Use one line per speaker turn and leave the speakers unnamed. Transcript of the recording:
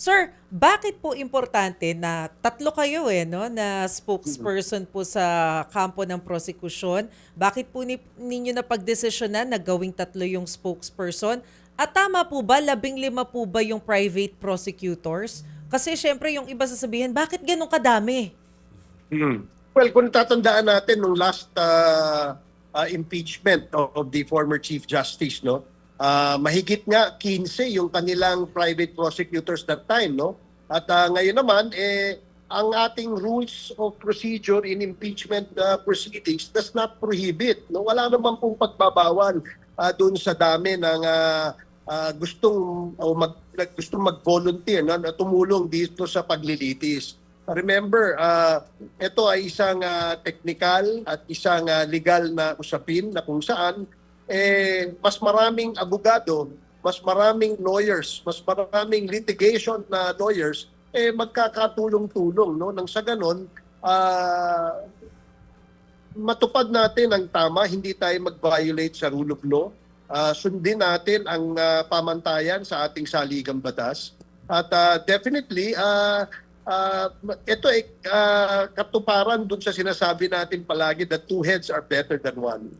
Sir, bakit po importante na tatlo kayo no, na spokesperson po sa kampo ng prosekusyon? Bakit po ninyo napagdesisyonan na gawing tatlo yung spokesperson? At tama po ba, 15 po ba yung private prosecutors? Kasi syempre yung iba sasabihin, bakit ganun kadami?
Well, kung tatandaan natin nung last impeachment of the former Chief Justice, no, mahigit nga 15 yung kanilang private prosecutors that time, no? At ngayon naman, ang ating rules of procedure in impeachment proceedings does not prohibit, no? Wala naman pong pagbabawal doon sa dami ng gustong mag-volunteer na tumulong dito sa paglilitis. Remember, ito ay isang technical at isang legal na usapin na kung saan mas maraming abogado, mas maraming lawyers, mas maraming litigation na lawyers magkakatulong-tulong, no? Nang sa ganon, matupad natin ang tama, hindi tayo mag-violate sa rule of law. Sundin natin ang pamantayan sa ating saligang batas. At definitely, ito ay katuparan dun sa sinasabi natin palagi that two heads are better than one.